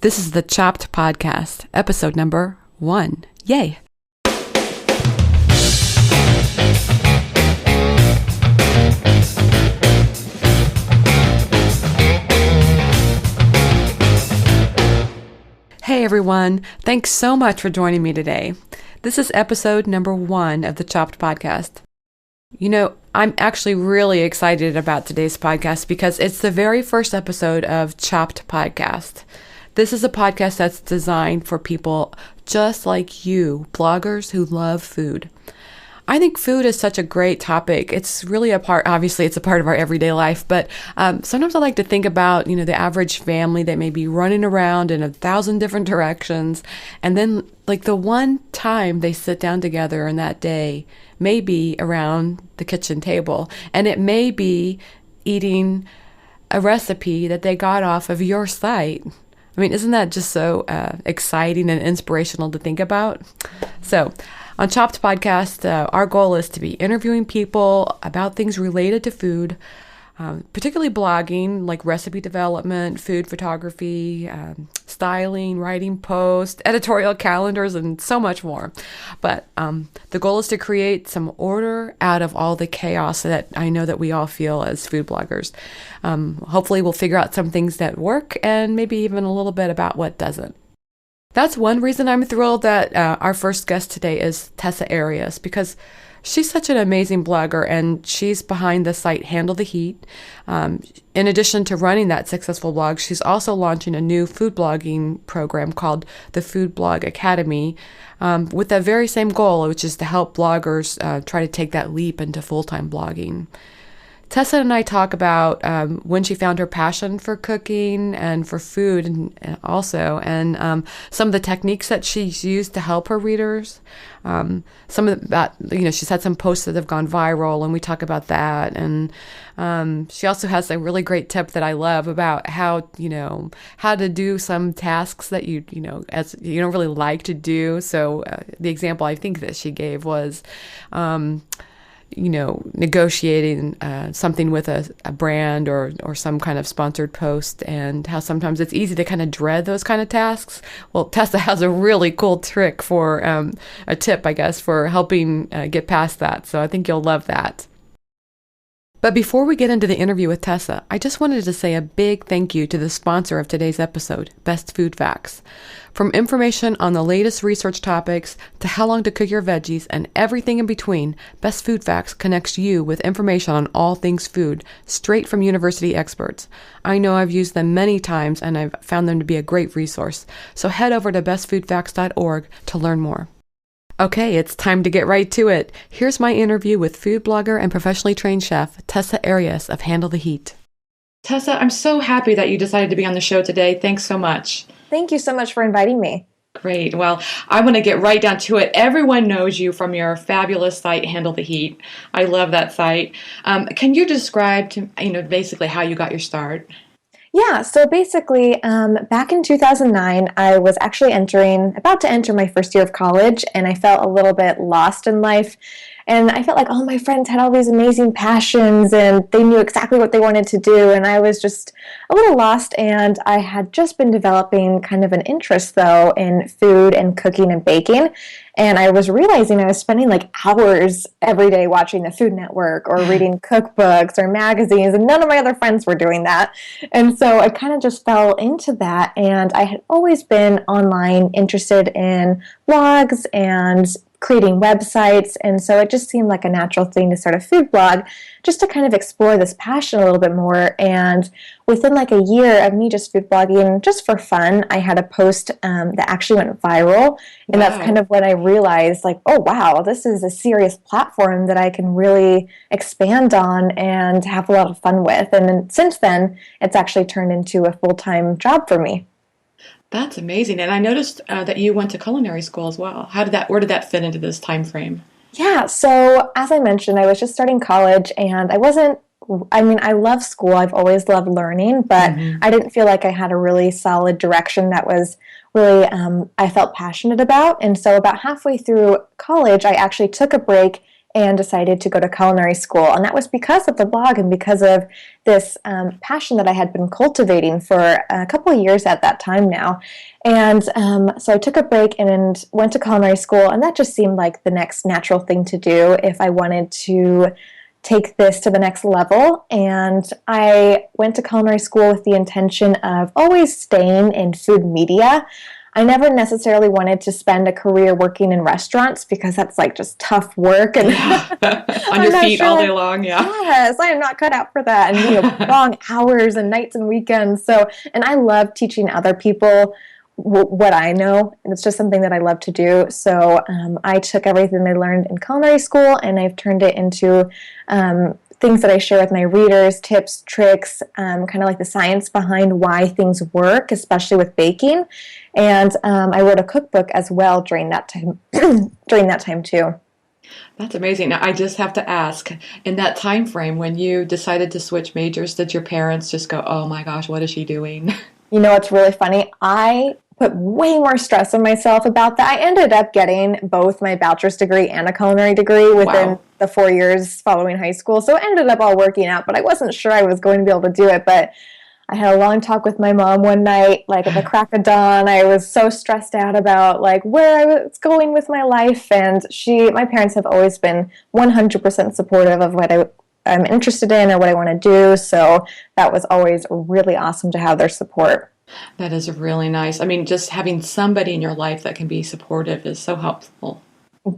This is the Chopped Podcast, episode number 1. Yay! Hey everyone, thanks so much for joining me today. This is episode number 1 of the Chopped Podcast. You know, I'm actually really excited about today's podcast because it's the very first episode of Chopped Podcast. This is a podcast that's designed for people just like you, bloggers who love food. I think food is such a great topic. It's really obviously it's a part of our everyday life, but sometimes I like to think about, the average family that may be running around in 1,000 different directions. And then like the one time they sit down together in that day may be around the kitchen table. And it may be eating a recipe that they got off of your site. I mean, isn't that just so exciting and inspirational to think about? So on Chopped Podcast, our goal is to be interviewing people about things related to food, particularly blogging, like recipe development, food photography, styling, writing posts, editorial calendars, and so much more. But the goal is to create some order out of all the chaos that I know that we all feel as food bloggers. Hopefully we'll figure out some things that work and maybe even a little bit about what doesn't. That's one reason I'm thrilled that our first guest today is Tessa Arias, because she's such an amazing blogger and she's behind the site Handle the Heat. In addition to running that successful blog, she's also launching a new food blogging program called the Food Blog Academy with that very same goal, which is to help bloggers try to take that leap into full-time blogging. Tessa and I talk about when she found her passion for cooking and for food and some of the techniques that she's used to help her readers. Some of that, she's had some posts that have gone viral and we talk about that. And she also has a really great tip that I love about how to do some tasks that as you don't really like to do. So the example I think that she gave was, negotiating something with a brand or some kind of sponsored post, and how sometimes it's easy to kind of dread those kind of tasks. Well, Tessa has a really cool trick for a tip, I guess, for helping get past that. So I think you'll love that. But before we get into the interview with Tessa, I just wanted to say a big thank you to the sponsor of today's episode, Best Food Facts. From information on the latest research topics to how long to cook your veggies and everything in between, Best Food Facts connects you with information on all things food, straight from university experts. I know I've used them many times and I've found them to be a great resource. So head over to bestfoodfacts.org to learn more. Okay, it's time to get right to it. Here's my interview with food blogger and professionally trained chef, Tessa Arias of Handle the Heat. Tessa, I'm so happy that you decided to be on the show today. Thanks so much. Thank you so much for inviting me. Great. Well, I want to get right down to it. Everyone knows you from your fabulous site, Handle the Heat. I love that site. Can you describe to basically how you got your start? Yeah, so basically, back in 2009, I was actually about to enter my first year of college, and I felt a little bit lost in life. And I felt like all my friends had all these amazing passions, and they knew exactly what they wanted to do, and I was just a little lost, and I had just been developing kind of an interest, though, in food and cooking and baking. And I was realizing I was spending like hours every day watching the Food Network or reading cookbooks or magazines, and none of my other friends were doing that. And so I kind of just fell into that, and I had always been online interested in blogs and creating websites, and so it just seemed like a natural thing to start a food blog just to kind of explore this passion a little bit more. And within like a year of me just food blogging just for fun, I had a post that actually went viral, and that's kind of when I realized like, oh wow, this is a serious platform that I can really expand on and have a lot of fun with. And then since then, it's actually turned into a full-time job for me. That's amazing. And I noticed that you went to culinary school as well. Where did that fit into this time frame? Yeah, so as I mentioned, I was just starting college, and I love school. I've always loved learning, but I didn't feel like I had a really solid direction that was really I felt passionate about. And so about halfway through college, I actually took a break and decided to go to culinary school. And that was because of the blog and because of this passion that I had been cultivating for a couple of years at that time now. And so I took a break and went to culinary school, and that just seemed like the next natural thing to do if I wanted to take this to the next level. And I went to culinary school with the intention of always staying in food media. I never necessarily wanted to spend a career working in restaurants because that's like just tough work and on your feet all day long. Yeah. Yes, I am not cut out for that, and long hours and nights and weekends. So, and I love teaching other people what I know, and it's just something that I love to do. So I took everything I learned in culinary school and I've turned it into things that I share with my readers, tips, tricks, kind of like the science behind why things work, especially with baking. And I wrote a cookbook as well during that time. During that time too. That's amazing. Now, I just have to ask, in that time frame when you decided to switch majors, did your parents just go, "Oh my gosh, what is she doing?" You know, it's really funny. I put way more stress on myself about that. I ended up getting both my bachelor's degree and a culinary degree within the 4 years following high school. So it ended up all working out, but I wasn't sure I was going to be able to do it. But I had a long talk with my mom one night, like at the crack of dawn. I was so stressed out about like where I was going with my life. And my parents have always been 100% supportive of what I'm interested in or what I want to do. So that was always really awesome to have their support. That is really nice. I mean, just having somebody in your life that can be supportive is so helpful.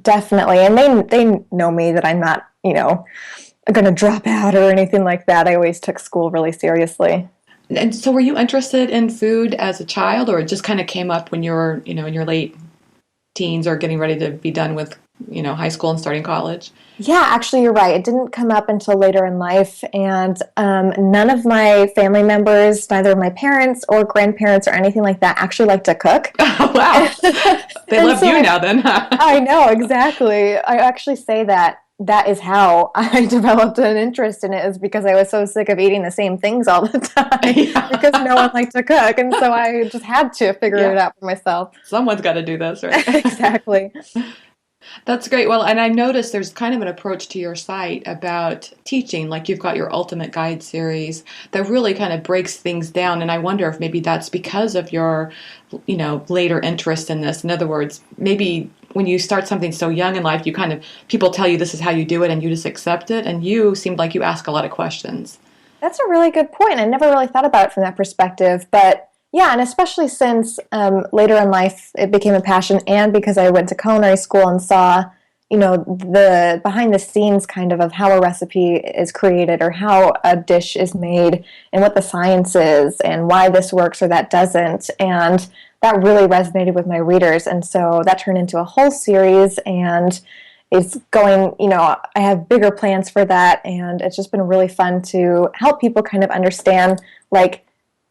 Definitely. And they know me that I'm not, going to drop out or anything like that. I always took school really seriously. And so were you interested in food as a child, or it just kind of came up when you were, in your late teens or getting ready to be done with, high school and starting college? Yeah, actually, you're right. It didn't come up until later in life, and none of my family members, neither of my parents or grandparents or anything like that, actually like to cook. Oh, wow. They love you now then, huh? I know, exactly. I actually say that is how I developed an interest in it, is because I was so sick of eating the same things all the time because no one liked to cook, and so I just had to figure it out for myself. Someone's got to do this, right? Exactly. That's great. Well, and I noticed there's kind of an approach to your site about teaching, like you've got your Ultimate Guide series that really kind of breaks things down. And I wonder if maybe that's because of your, later interest in this. In other words, maybe when you start something so young in life, people tell you this is how you do it and you just accept it. And you seemed like you ask a lot of questions. That's a really good point. I never really thought about it from that perspective, but yeah, and especially since later in life it became a passion, and because I went to culinary school and saw, the behind the scenes kind of how a recipe is created or how a dish is made and what the science is and why this works or that doesn't. And that really resonated with my readers. And so that turned into a whole series, and it's going, I have bigger plans for that. And it's just been really fun to help people kind of understand, like,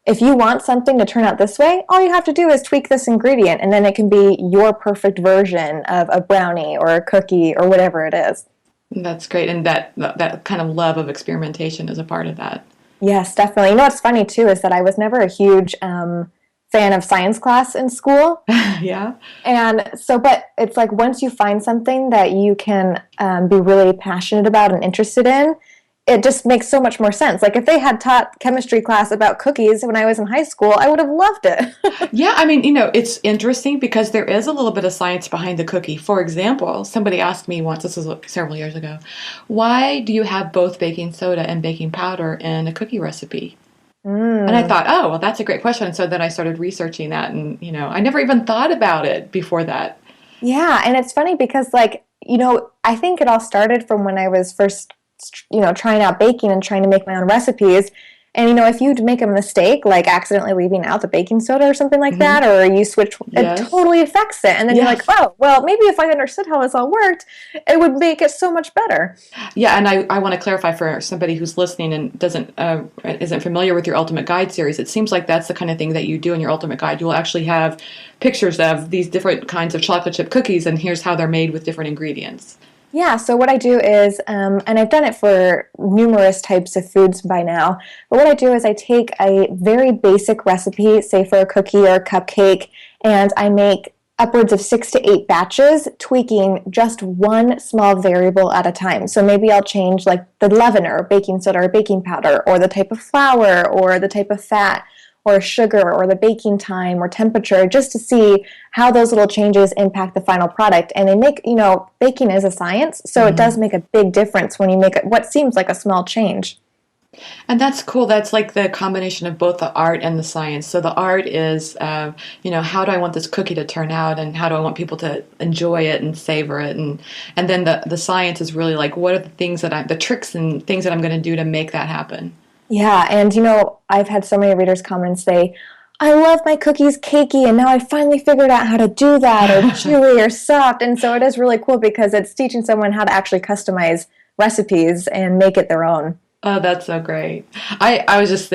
if you want something to turn out this way, all you have to do is tweak this ingredient, and then it can be your perfect version of a brownie or a cookie or whatever it is. That's great. And that kind of love of experimentation is a part of that. Yes, definitely. What's funny, too, is that I was never a huge fan of science class in school. Yeah. And so, but it's like once you find something that you can be really passionate about and interested in, it just makes so much more sense. Like if they had taught chemistry class about cookies when I was in high school, I would have loved it. Yeah, I mean, it's interesting because there is a little bit of science behind the cookie. For example, somebody asked me once, this was several years ago, why do you have both baking soda and baking powder in a cookie recipe? And I thought, oh, well, that's a great question. So then I started researching that, and, I never even thought about it before that. Yeah, and it's funny because, I think it all started from when I was first trying out baking and trying to make my own recipes. And, if you'd make a mistake, like accidentally leaving out the baking soda or something like that, or you switch, it totally affects it. And then you're like, oh, well, maybe if I understood how this all worked, it would make it so much better. Yeah, and I want to clarify for somebody who's listening and isn't familiar with your Ultimate Guide series, it seems like that's the kind of thing that you do in your Ultimate Guide. You'll actually have pictures of these different kinds of chocolate chip cookies, and here's how they're made with different ingredients. Yeah, so what I do is, and I've done it for numerous types of foods by now, but what I do is I take a very basic recipe, say for a cookie or a cupcake, and I make upwards of 6 to 8 batches, tweaking just one small variable at a time. So maybe I'll change like the leavener, or baking soda or baking powder, or the type of flour, or the type of fat, or sugar, or the baking time or temperature, just to see how those little changes impact the final product. And they make, baking is a science, so it does make a big difference when you make what seems like a small change. And that's cool. That's like the combination of both the art and the science. So the art is, how do I want this cookie to turn out, and how do I want people to enjoy it and savor it, and then the science is really like, what are the tricks and things that I'm going to do to make that happen. Yeah, and I've had so many readers come and say, I love my cookies cakey, and now I finally figured out how to do that, or chewy or soft. And so it is really cool because it's teaching someone how to actually customize recipes and make it their own. Oh, that's so great. I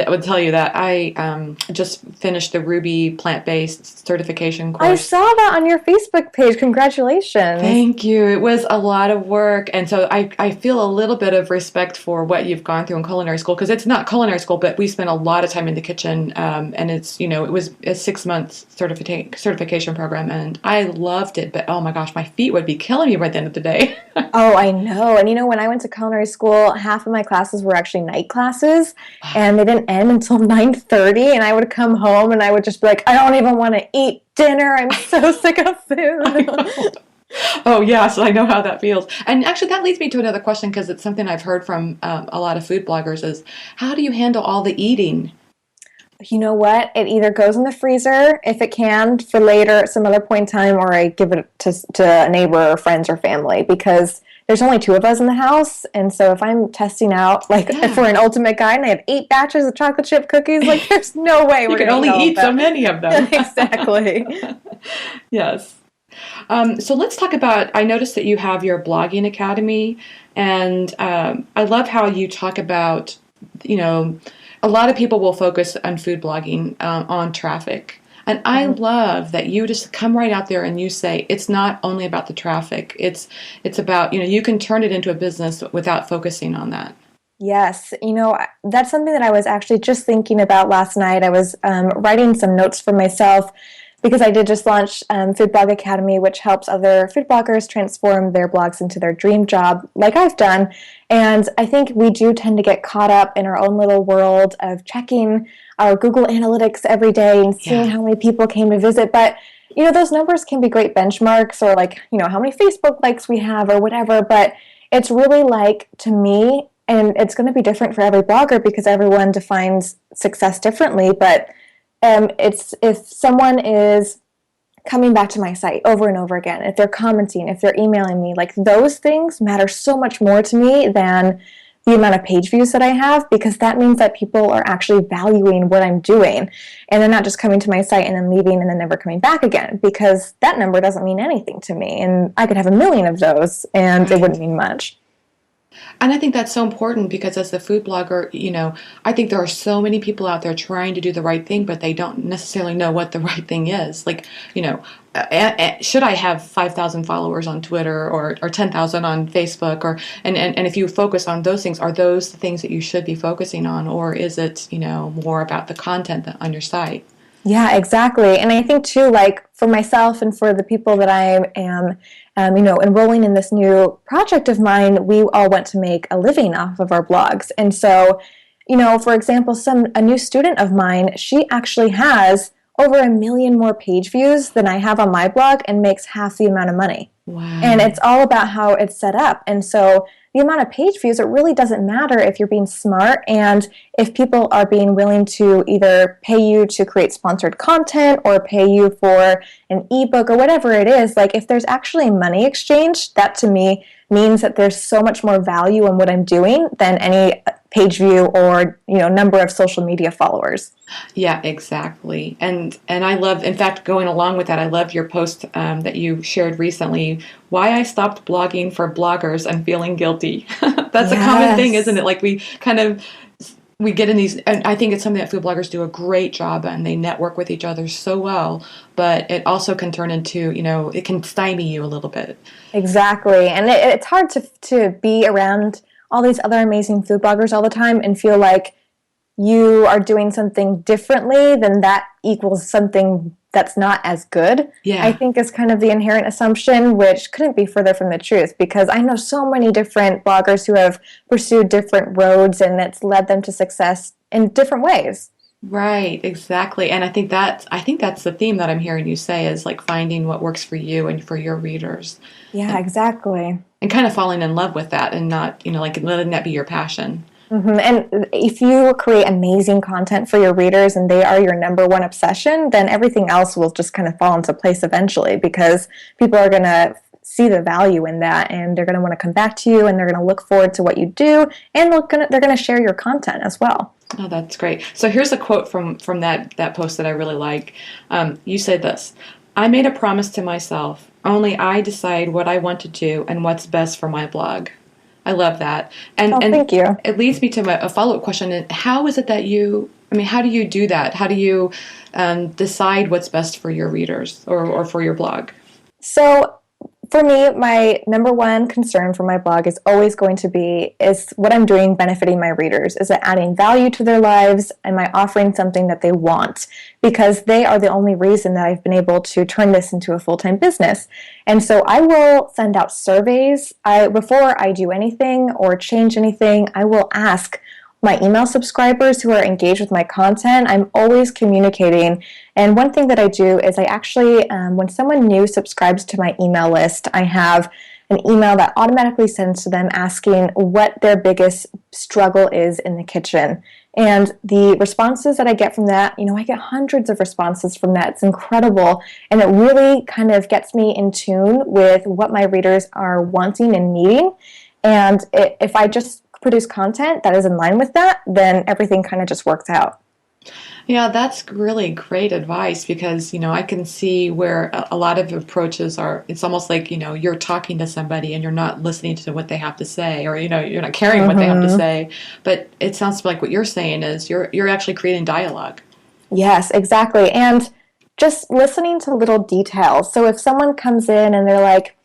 would tell you that I just finished the Ruby plant-based certification course. I saw that on your Facebook page. Congratulations. Thank you. It was a lot of work. And so I feel a little bit of respect for what you've gone through in culinary school, because it's not culinary school, but we spent a lot of time in the kitchen. And it's, it was a 6-month certification program, and I loved it. But oh my gosh, my feet would be killing me by the end of the day. Oh, I know. And when I went to culinary school, half of my classes were actually night classes, and they didn't end until 9:30, and I would come home and I would just be like, I don't even want to eat dinner. I'm so sick of food. Oh, yeah, so I know how that feels. And actually, that leads me to another question, because it's something I've heard from a lot of food bloggers is, how do you handle all the eating? You know what? It either goes in the freezer, if it can, for later at some other point in time, or I give it to a neighbor or friends or family, because there's only 2 of us in the house. And so if I'm testing out, if we're an ultimate guide and I have 8 batches of chocolate chip cookies, there's no way we're going to only eat so many of them. Exactly. Yes. So let's talk about, I noticed that you have your blogging academy, and I love how you talk about, a lot of people will focus on food blogging on traffic. And I love that you just come right out there and you say, it's not only about the traffic. It's about, you can turn it into a business without focusing on that. Yes. That's something that I was actually just thinking about last night. I was writing some notes for myself, because I did just launch Food Blog Academy, which helps other food bloggers transform their blogs into their dream job, like I've done. And I think we do tend to get caught up in our own little world of checking our Google Analytics every day and seeing how many people came to visit. But, those numbers can be great benchmarks, or how many Facebook likes we have or whatever. But it's really to me, and it's going to be different for every blogger because everyone defines success differently, but it's if someone is coming back to my site over and over again, if they're commenting, if they're emailing me, those things matter so much more to me than the amount of page views that I have, because that means that people are actually valuing what I'm doing, and they're not just coming to my site and then leaving and then never coming back again, because that number doesn't mean anything to me, and I could have 1 million of those and it wouldn't mean much. And I think that's so important, because as the food blogger, I think there are so many people out there trying to do the right thing, but they don't necessarily know what the right thing is. Should I have 5,000 followers on Twitter or 10,000 on Facebook? And if you focus on those things, are those the things that you should be focusing on? Or is it, more about the content on your site? Yeah, exactly. And I think too, for myself and for the people that I am, enrolling in this new project of mine, we all want to make a living off of our blogs. And so, for example, a new student of mine, she actually has over 1 million more page views than I have on my blog and makes half the amount of money. Wow. And it's all about how it's set up. And so the amount of page views, it really doesn't matter if you're being smart, and if people are being willing to either pay you to create sponsored content or pay you for an ebook or whatever it is. If there's actually money exchange, that to me means that there's so much more value in what I'm doing than any page view or number of social media followers. Yeah, exactly. And I love, in fact, going along with that, I loved your post that you shared recently, why I stopped blogging for bloggers and feeling guilty. That's a common thing, isn't it? We get in these, and I think it's something that food bloggers do a great job, and they network with each other so well, but it also can turn into, it can stymie you a little bit. Exactly. And it's hard to be around all these other amazing food bloggers all the time and feel like you are doing something differently, then that equals something that's not as good, Yeah. I think is kind of the inherent assumption, which couldn't be further from the truth, because I know so many different bloggers who have pursued different roads and it's led them to success in different ways. Right, exactly. And I think that's the theme that I'm hearing you say is like finding what works for you and for your readers Yeah, and exactly. kind of falling in love with that and not, like letting that be your passion. And if you create amazing content for your readers and they are your number one obsession, then everything else will just kind of fall into place eventually, because people are going to see the value in that and they're going to want to come back to you and they're going to look forward to what you do, and they're going to share your content as well. Oh, that's great. So here's a quote from that post that I really like. You said this: "I made a promise to myself. Only I decide what I want to do and what's best for my blog." I love that. And Thank you. it leads me to a follow-up question. How is it that how do you do that? How do you decide what's best for your readers or for your blog? So for me, my number one concern for my blog is always going to be, is what I'm doing benefiting my readers? Is it adding value to their lives? Am I offering something that they want? Because they are the only reason that I've been able to turn this into a full-time business. And so I will send out surveys. Before I do anything or change anything, I will ask my email subscribers who are engaged with my content. I'm always communicating. And one thing that I do is I actually, when someone new subscribes to my email list, I have an email that automatically sends to them asking what their biggest struggle is in the kitchen. And the responses that I get from that, I get hundreds of responses from that. It's incredible. And it really kind of gets me in tune with what my readers are wanting and needing. And if I just produce content that is in line with that, then everything kind of just works out. Yeah, that's really great advice because, I can see where a lot of approaches are, it's almost like, you're talking to somebody and you're not listening to what they have to say, or, you're not caring what they have to say. But it sounds like what you're saying is you're actually creating dialogue. Yes, exactly. And just listening to little details. So if someone comes in and they're like,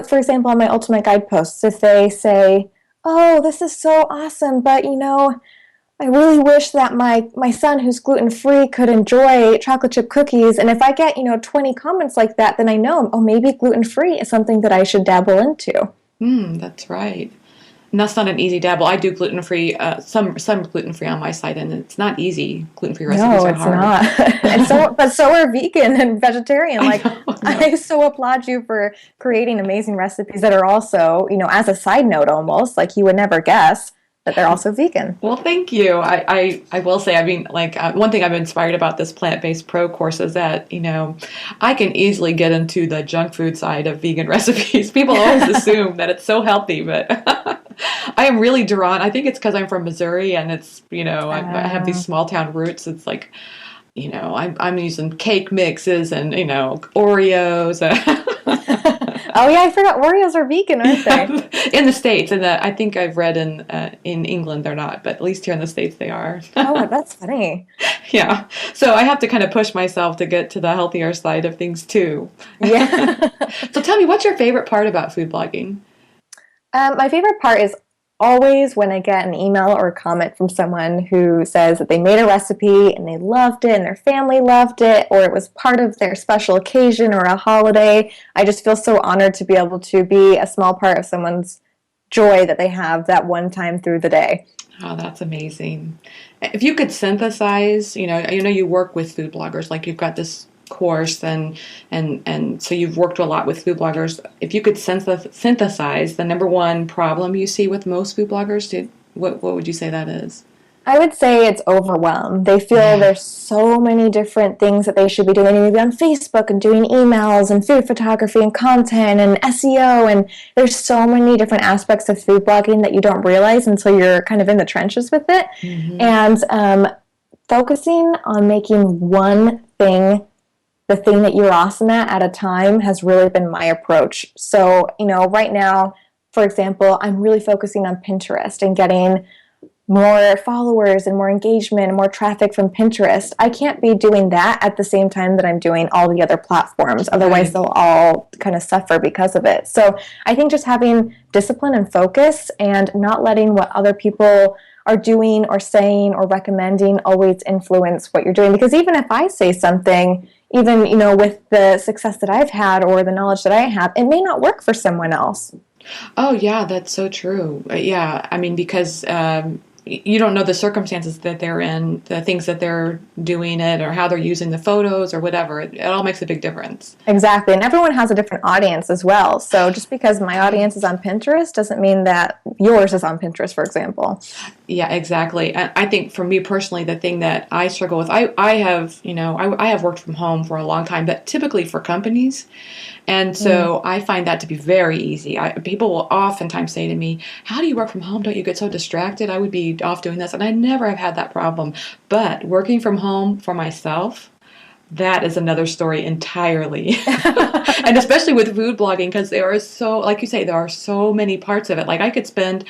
for example, on my Ultimate Guide posts, if they say, "Oh, this is so awesome, but I really wish that my son who's gluten-free could enjoy chocolate chip cookies." And if I get, 20 comments like that, then I know, oh, maybe gluten-free is something that I should dabble into. That's right. And that's not an easy dabble. I do gluten-free, some gluten-free on my site, and it's not easy. Gluten-free recipes are hard. No, it's not. But so are vegan and vegetarian. I so applaud you for creating amazing recipes that are also, as a side note almost, like you would never guess, that they're also vegan. Well, thank you. I will say, one thing I'm inspired about this plant-based pro course is that, I can easily get into the junk food side of vegan recipes. People always assume that it's so healthy, but I am really drawn. I think it's because I'm from Missouri and it's, I have these small town roots. It's like, I'm using cake mixes and, Oreos. Oh yeah, I forgot Oreos are vegan, aren't they? In the States, and I think I've read in England they're not, but at least here in the States they are. Oh, that's funny. Yeah, so I have to kind of push myself to get to the healthier side of things too. Yeah. So tell me, what's your favorite part about food blogging? My favorite part is always when I get an email or a comment from someone who says that they made a recipe and they loved it and their family loved it, or it was part of their special occasion or a holiday. I just feel so honored to be able to be a small part of someone's joy that they have that one time through the day. Oh, that's amazing. If you could synthesize, you work with food bloggers, like you've got this course and so you've worked a lot with food bloggers. If you could synthesize the number one problem you see with most food bloggers, what would you say that is? I would say it's overwhelmed. They feel there's so many different things that they should be doing. They need to be on Facebook and doing emails and food photography and content and SEO, and there's so many different aspects of food blogging that you don't realize until you're kind of in the trenches with it. And focusing on making one thing the thing that you're awesome at a time has really been my approach. So, right now, for example, I'm really focusing on Pinterest and getting more followers and more engagement and more traffic from Pinterest. I can't be doing that at the same time that I'm doing all the other platforms. Otherwise, they'll all kind of suffer because of it. So I think just having discipline and focus and not letting what other people are doing or saying or recommending always influence what you're doing. Because even if I say something, even, with the success that I've had or the knowledge that I have, it may not work for someone else. Oh, yeah, that's so true. Yeah, I mean, because you don't know the circumstances that they're in, the things that they're doing it, or how they're using the photos or whatever. It all makes a big difference. Exactly. And everyone has a different audience as well. So just because my audience is on Pinterest doesn't mean that yours is on Pinterest, for example. Yeah, exactly. And I think for me personally, the thing that I struggle with, I have, I have worked from home for a long time, but typically for companies. And so I find that to be very easy. People will oftentimes say to me, how do you work from home? Don't you get so distracted? I would be off doing this. And I never have had that problem. But working from home for myself, that is another story entirely. And especially with food blogging, because there are so, like you say, there are so many parts of it. Like I could spend,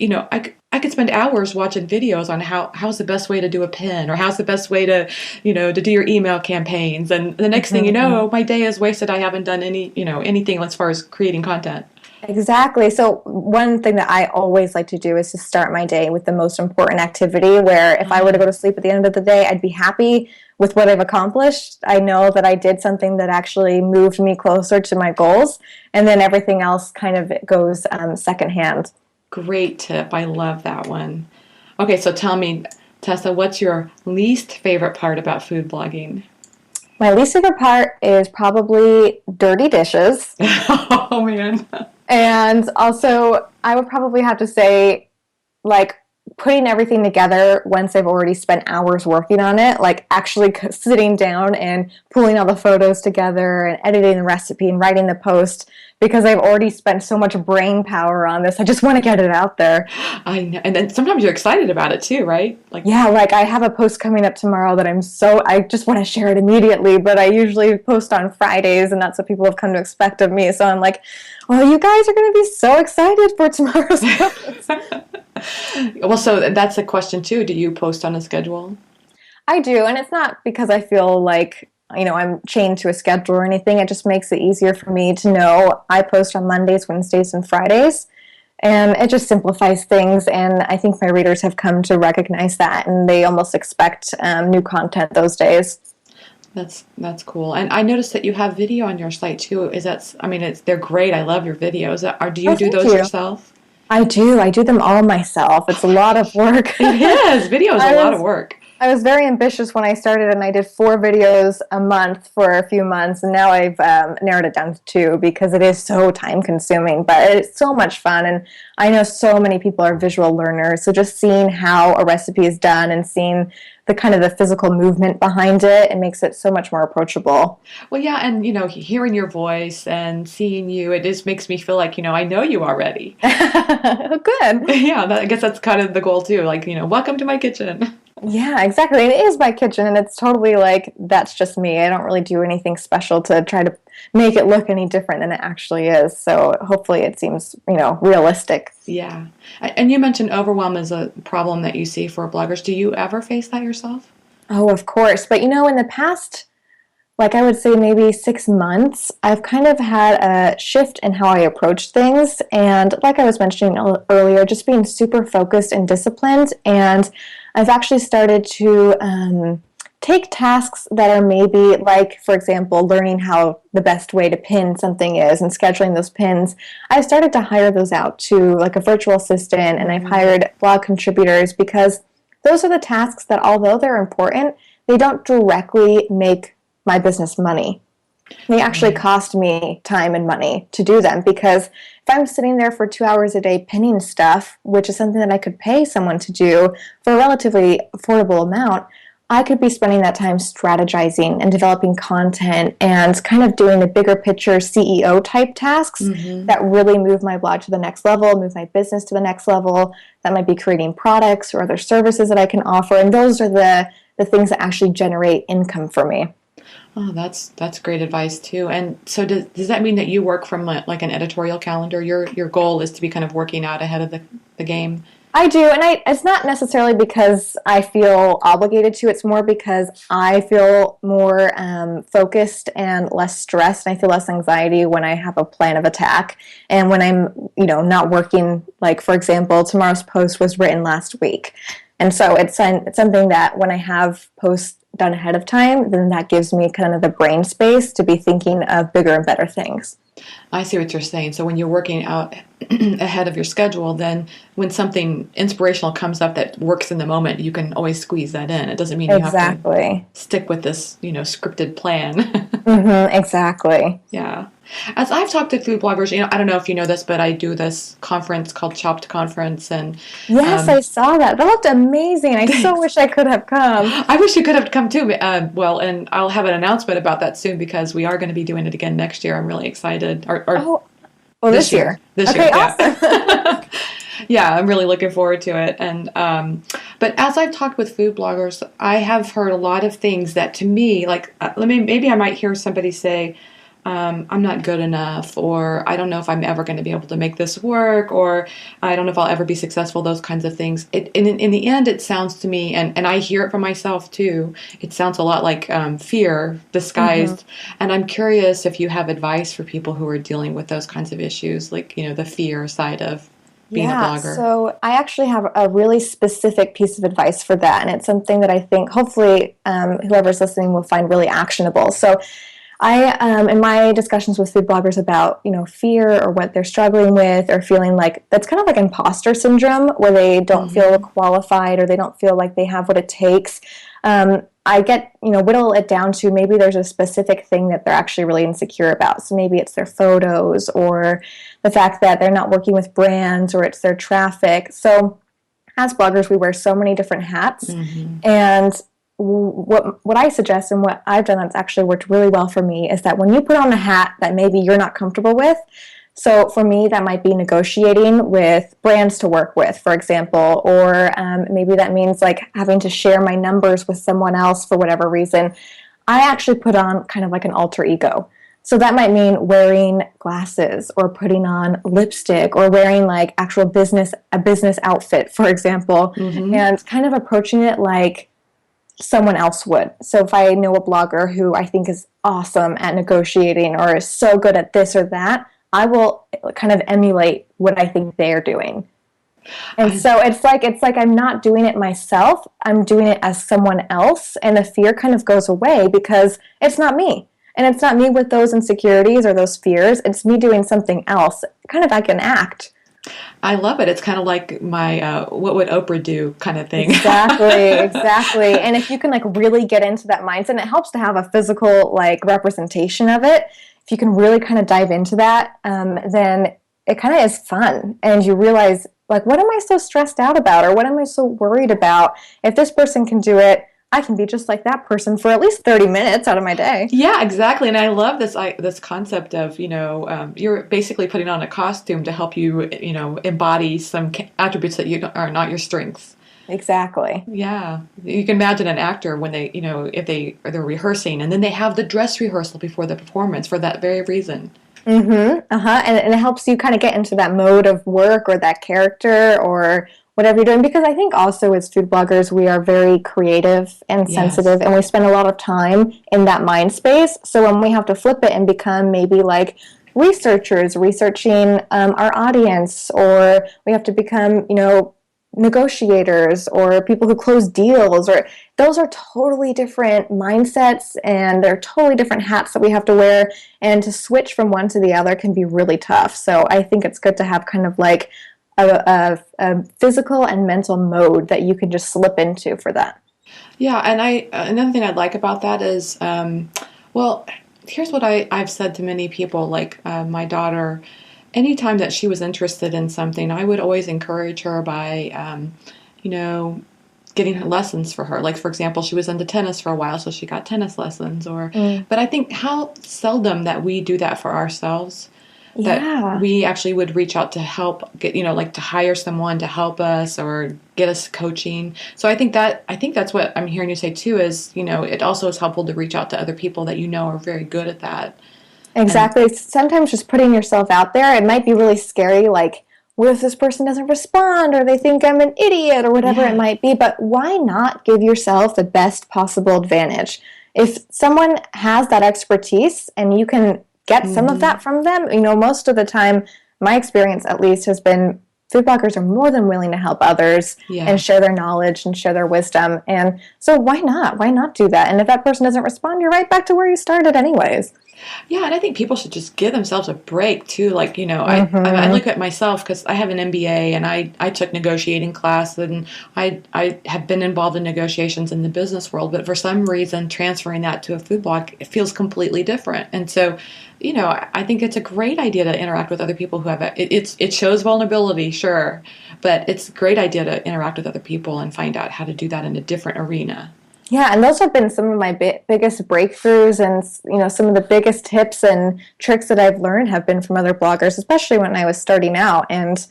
I could spend hours watching videos on how's the best way to do a pin, or how's the best way to, to do your email campaigns. And the next thing you know, my day is wasted. I haven't done anything as far as creating content. Exactly. So one thing that I always like to do is to start my day with the most important activity, where if I were to go to sleep at the end of the day, I'd be happy with what I've accomplished. I know that I did something that actually moved me closer to my goals, and then everything else kind of goes secondhand. Great tip. I love that one. Okay, so tell me, Tessa, what's your least favorite part about food blogging? My least favorite part is probably dirty dishes. Oh man. And also, I would probably have to say, like, putting everything together once I've already spent hours working on it, like actually sitting down and pulling all the photos together and editing the recipe and writing the post, because I've already spent so much brain power on this. I just want to get it out there. I know. And then sometimes you're excited about it too, right? Like, Yeah, like I have a post coming up tomorrow that I just want to share it immediately, but I usually post on Fridays, and that's what people have come to expect of me. So I'm like, well, you guys are going to be so excited for tomorrow's post. well, so that's a question too. Do you post on a schedule? I do, and it's not because I feel like, I'm chained to a schedule or anything. It just makes it easier for me to know I post on Mondays, Wednesdays, and Fridays. And it just simplifies things, and I think my readers have come to recognize that, and they almost expect new content those days. That's cool. And I noticed that you have video on your site too. I mean, they're great. I love your videos. Do you Oh, do thank those you. yourself? I do. I do them all myself. It's a lot of work. It is. Video is a lot of work. I was very ambitious when I started, and I did 4 videos a month for a few months, and now I've narrowed it down to 2 because it is so time consuming, but it's so much fun. And I know so many people are visual learners, so just seeing how a recipe is done and seeing the kind of the physical movement behind it, it makes it so much more approachable. Well, yeah, and hearing your voice and seeing you, it just makes me feel like, I know you already. Good. Yeah, I guess that's kind of the goal too. Like, welcome to my kitchen. Yeah, exactly. And it is my kitchen, and it's totally like that's just me. I don't really do anything special to try to make it look any different than it actually is. So hopefully it seems, realistic. Yeah. And you mentioned overwhelm is a problem that you see for bloggers. Do you ever face that yourself? Oh, of course. But in the past, like I would say maybe 6 months, I've kind of had a shift in how I approach things. And like I was mentioning earlier, just being super focused and disciplined. And I've actually started to take tasks that are maybe like, for example, learning how the best way to pin something is and scheduling those pins. I've started to hire those out to like a virtual assistant, and I've hired blog contributors, because those are the tasks that, although they're important, they don't directly make my business money. They actually cost me time and money to do them, because if I'm sitting there for 2 hours a day pinning stuff, which is something that I could pay someone to do for a relatively affordable amount, I could be spending that time strategizing and developing content and kind of doing the bigger picture CEO type tasks that really move my blog to the next level, move my business to the next level. That might be creating products or other services that I can offer, and those are the things that actually generate income for me. Oh, that's great advice too. And so does that mean that you work from like an editorial calendar? Your goal is to be kind of working out ahead of the game? I do, and it's not necessarily because I feel obligated to. It's more because I feel more focused and less stressed, and I feel less anxiety when I have a plan of attack, and when I'm, not working. Like, for example, tomorrow's post was written last week, and so it's something that when I have posts done ahead of time, then that gives me kind of the brain space to be thinking of bigger and better things. I see what you're saying. So when you're working out ahead of your schedule, then when something inspirational comes up that works in the moment, you can always squeeze that in. It doesn't mean you have to stick with this, scripted plan. Exactly. Yeah. As I've talked to food bloggers, I don't know if you know this, but I do this conference called Chopped Conference, and yes, I saw that. That looked amazing. I so wish I could have come. I wish you could have come too. Well, and I'll have an announcement about that soon because we are going to be doing it again next year. I'm really excited. This year. This year. Okay, awesome. Yeah, I'm really looking forward to it. And but as I've talked with food bloggers, I have heard a lot of things that to me, like, maybe I might hear somebody say, I'm not good enough, or I don't know if I'm ever going to be able to make this work, or I don't know if I'll ever be successful, those kinds of things. In the end, it sounds to me, and I hear it from myself too, it sounds a lot like fear disguised. And I'm curious if you have advice for people who are dealing with those kinds of issues, like, the fear side of being a blogger. So I actually have a really specific piece of advice for that, and it's something that I think hopefully whoever's listening will find really actionable. So I, in my discussions with food bloggers about, fear or what they're struggling with or feeling like, that's kind of like imposter syndrome where they don't feel qualified or they don't feel like they have what it takes. I get, whittle it down to maybe there's a specific thing that they're actually really insecure about. So maybe it's their photos or the fact that they're not working with brands, or it's their traffic. So as bloggers, we wear so many different hats, and what I suggest and what I've done that's actually worked really well for me is that when you put on a hat that maybe you're not comfortable with, so for me that might be negotiating with brands to work with, for example, or maybe that means like having to share my numbers with someone else for whatever reason. I actually put on kind of like an alter ego. So that might mean wearing glasses or putting on lipstick or wearing like a business outfit, for example, and kind of approaching it like someone else would. So if I know a blogger who I think is awesome at negotiating or is so good at this or that, I will kind of emulate what I think they're doing. And so it's like I'm not doing it myself, I'm doing it as someone else, and the fear kind of goes away because it's not me. And it's not me with those insecurities or those fears, it's me doing something else, kind of like an act. I love it. It's kind of like my what would Oprah do kind of thing. Exactly. And if you can like really get into that mindset, and it helps to have a physical like representation of it. If you can really kind of dive into that, then it kind of is fun. And you realize, like, what am I so stressed out about? Or what am I so worried about? If this person can do it, I can be just like that person for at least 30 minutes out of my day. Yeah, exactly. And I love this concept of, you're basically putting on a costume to help you, embody some attributes that are not your strengths. Exactly. Yeah. You can imagine an actor when they, if they're rehearsing and then they have the dress rehearsal before the performance for that very reason. And it helps you kind of get into that mode of work or that character or whatever you're doing, because I think also as food bloggers, we are very creative and sensitive, and we spend a lot of time in that mind space. So when we have to flip it and become maybe like researchers researching our audience, or we have to become, negotiators or people who close deals, or those are totally different mindsets and they're totally different hats that we have to wear, and to switch from one to the other can be really tough. So I think it's good to have kind of like a physical and mental mode that you can just slip into for that. Yeah, and another thing I'd like about that is, here's what I've said to many people, like my daughter. Anytime that she was interested in something, I would always encourage her by, getting lessons for her. Like, for example, she was into tennis for a while, so she got tennis lessons. But I think how seldom that we do that for ourselves. That we actually would reach out to help get, to hire someone to help us or get us coaching. So I think that's what I'm hearing you say too, is, it also is helpful to reach out to other people that are very good at that. Exactly. Sometimes just putting yourself out there, it might be really scary, like, what if this person doesn't respond or they think I'm an idiot or whatever it might be? But why not give yourself the best possible advantage? If someone has that expertise and you can get some of that from them, most of the time, my experience at least has been food bloggers are more than willing to help others and share their knowledge and share their wisdom. And so why not? Why not do that? And if that person doesn't respond, you're right back to where you started anyways. Yeah, and I think people should just give themselves a break too. Like, I look at myself because I have an MBA and I took negotiating class, and I have been involved in negotiations in the business world, but for some reason transferring that to a food blog, it feels completely different. And so, I think it's a great idea to interact with other people who have it shows vulnerability, sure, but it's a great idea to interact with other people and find out how to do that in a different arena. Yeah, and those have been some of my biggest breakthroughs, and some of the biggest tips and tricks that I've learned have been from other bloggers, especially when I was starting out. And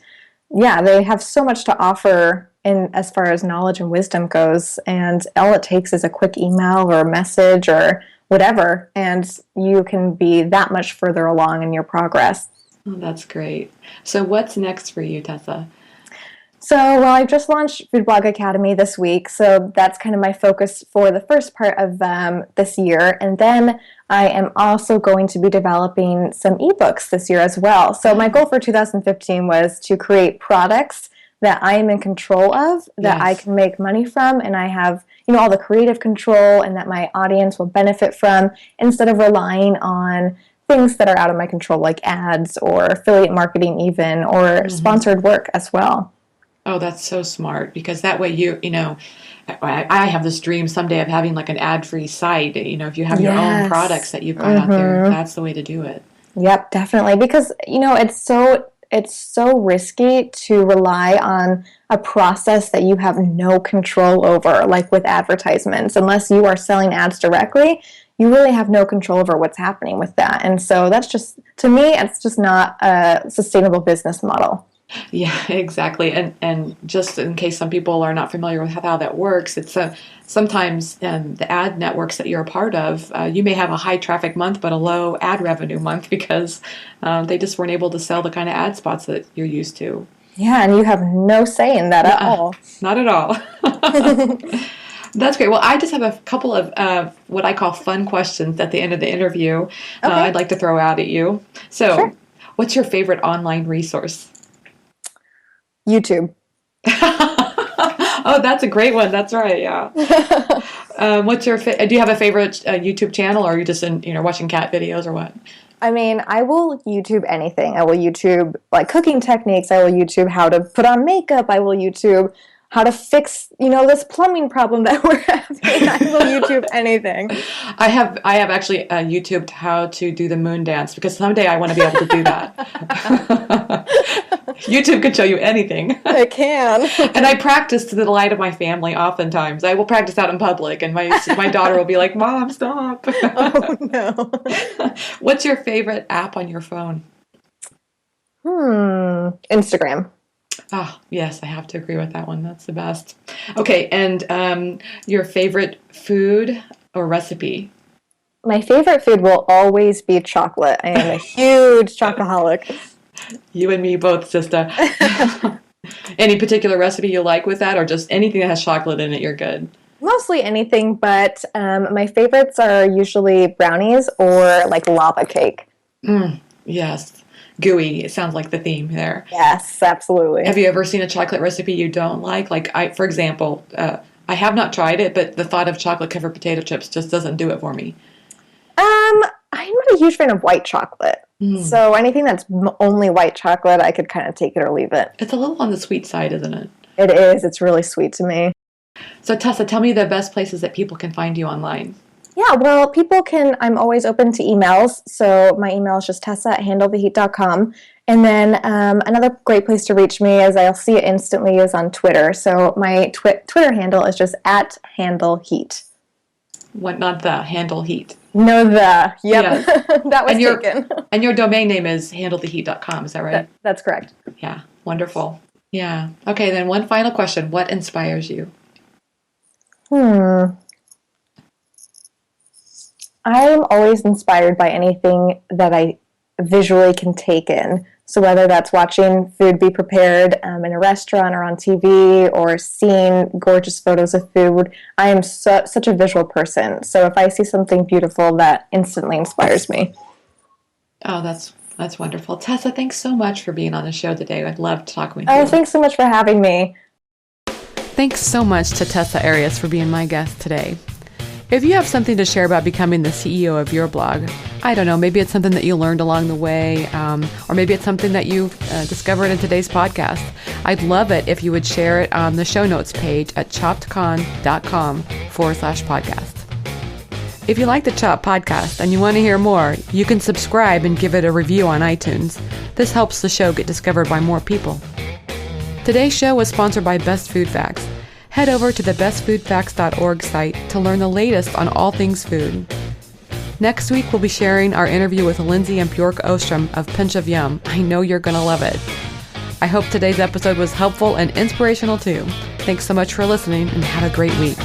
yeah, they have so much to offer in as far as knowledge and wisdom goes, and all it takes is a quick email or a message or whatever, and you can be that much further along in your progress. Oh, that's great. So what's next for you, Tessa? So, well, I just launched Food Blog Academy this week, so that's kind of my focus for the first part of this year. And then I am also going to be developing some ebooks this year as well. So my goal for 2015 was to create products that I am in control of, that I can make money from, and I have all the creative control, and that my audience will benefit from, instead of relying on things that are out of my control, like ads or affiliate marketing even, or sponsored work as well. Oh, that's so smart, because that way I have this dream someday of having like an ad-free site. If you have your own products that you've got out there, that's the way to do it. Yep, definitely. Because, it's so risky to rely on a process that you have no control over, like with advertisements. Unless you are selling ads directly, you really have no control over what's happening with that. And so that's just, to me, it's just not a sustainable business model. Yeah, exactly. And just in case some people are not familiar with how that works, it's sometimes the ad networks that you're a part of, you may have a high traffic month but a low ad revenue month because they just weren't able to sell the kind of ad spots that you're used to. Yeah, and you have no say in that at all. Not at all. That's great. Well, I just have a couple of what I call fun questions at the end of the interview I'd like to throw out at you. So, What's your favorite online resource? YouTube. Oh, that's a great one. That's right. Yeah. What's your? Do you have a favorite YouTube channel, or are you just watching cat videos, or what? I mean, I will YouTube anything. I will YouTube like cooking techniques. I will YouTube how to put on makeup. I will YouTube how to fix, this plumbing problem that we're having. I will YouTube anything. I have actually YouTubed how to do the moon dance, because someday I want to be able to do that. YouTube can show you anything. It can. And I practice to the delight of my family oftentimes. I will practice out in public, and my daughter will be like, "Mom, stop." Oh, no. What's your favorite app on your phone? Instagram. Oh, yes, I have to agree with that one. That's the best. Okay, and your favorite food or recipe? My favorite food will always be chocolate. I am a huge chocoholic. You and me both, sister. Any particular recipe you like with that, or just anything that has chocolate in it, you're good? Mostly anything, but my favorites are usually brownies or like lava cake. Yes. Gooey. It sounds like the theme there. Yes, absolutely. Have you ever seen a chocolate recipe you don't like? Like, for example, I have not tried it, but the thought of chocolate-covered potato chips just doesn't do it for me. I'm not a huge fan of white chocolate. So anything that's only white chocolate, I could kind of take it or leave it. It's a little on the sweet side, isn't it? It is. It's really sweet to me. So, Tessa, tell me the best places that people can find you online. Yeah, well, I'm always open to emails. So my email is just tessa@handletheheat.com. And then another great place to reach me, as I'll see it instantly, is on Twitter. So my Twitter handle is just @handleheat. What, not the handle heat? No, the. Yep. Yeah. That was taken. And your domain name is handletheheat.com, is that right? That's correct. Yeah, wonderful. Yeah. Okay, then one final question. What inspires you? I'm always inspired by anything that I visually can take in. So whether that's watching food be prepared in a restaurant or on TV, or seeing gorgeous photos of food, I am such a visual person. So if I see something beautiful, that instantly inspires me. Oh, that's wonderful. Tessa, thanks so much for being on the show today. I'd love to talk with Oh, you. thanks so much for having me. Thanks so much to Tessa Arias for being my guest today. If you have something to share about becoming the CEO of your blog, I don't know, maybe it's something that you learned along the way, or maybe it's something that you discovered in today's podcast. I'd love it if you would share it on the show notes page at choppedcon.com/podcast. If you like the Chopped podcast and you want to hear more, you can subscribe and give it a review on iTunes. This helps the show get discovered by more people. Today's show was sponsored by Best Food Facts. Head over to the bestfoodfacts.org site to learn the latest on all things food. Next week, we'll be sharing our interview with Lindsay and Bjork Ostrom of Pinch of Yum. I know you're going to love it. I hope today's episode was helpful and inspirational too. Thanks so much for listening, and have a great week.